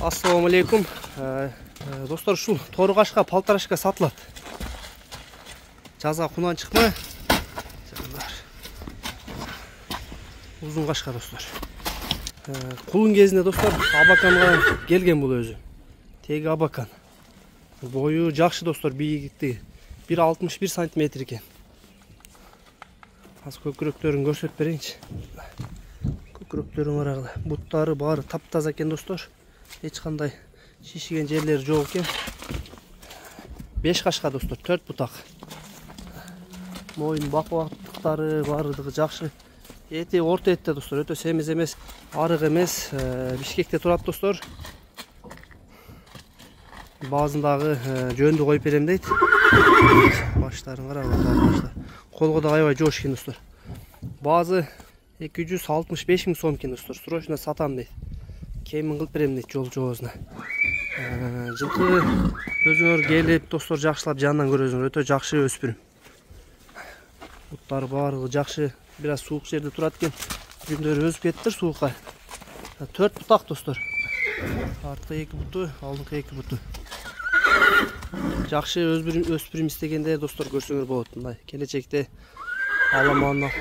Assalamu alaikum. Dostlar, ушул тору кашка палтарашка сатылат. Жазга кунан чыкмай. Узун кашка достор. Кулун кезинде достор Абаканга келген бул өзү. Теги Абакан. Бою жакшы достор, бийиктиги 1,61 см экен. Аз көкүрөктөрүн көрсөтүп берейинчи. Көкүрөктөрүн карагыла. Буттары баары таптаза экен достор. Эч кандай шишиген жерлери жок экен. 5 кашка достор, 4 бутак. Моюн бакубаттыктары баардыгы жакшы. Эти орто этте достор, өтө семиз эмес, арык эмес. Бишкекте турат достор. Баазындагы жөндү коюп берем дейт. Баштарын карагыла. Колго да аябай жоош экен достор. Баазы 265 000 сом экен достор. Срочно сатам дейт. Кемин кылып берем дейт жол жоозуна. Жылкы өзүңөр келип достор жакшылап жанынан көрөсүңөр, өтө жакшы өспүрүм. Буттары баардыгы жакшы, бир аз суук жерде турат экен. Жүндөрү өсүп кетиптир суукка. 4 бутак достор. Арткы 2 буту, алдыңкы 2 буту. Жакшы өспүрүм истегенде достор көрсөңөр болот. Мындай келечекте аламан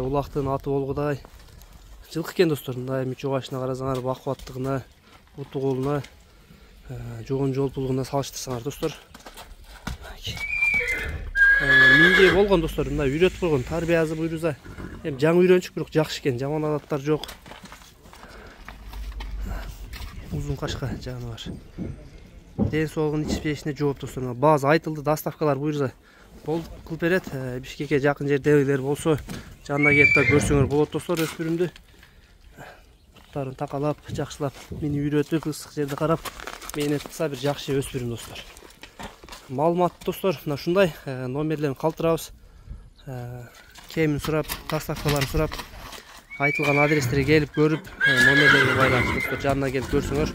улактын аты болгудай жылкы экен достор. Мындай мүчө башына карасаңар, бакубаттыгына, буту колуна, жоон жолпулугуна салыштырсаңар достор. Минге болгон достор, мындай үйрөтүп койгон, тарбиясы буйруза. Эми жаңы үйрөнчүк, бирок жакшы экен, жаман адаттар жок. Узун кашка жаныбар. Ден соолугун ичпешине жооп достор. Баазы айтылды, доставкалар буйруза болуп кылып берет. Бишкекке жакын жердегилер болсо жанына келип көрсөңөр болот достор өспүрүмдү. Буттарын такалап, жакшылап, мени үйрөтүп, ысык жерде карап, мээнет кылса бир жакшы өспүрүм достор. Маалымат достор, мына ушундай номерлерин калтырабыз. Кемин сурап, доставкаларын сурап, айтылган адрестерге келип көрүп, номерлерге байланыш достор, жанына келип көрсөңөр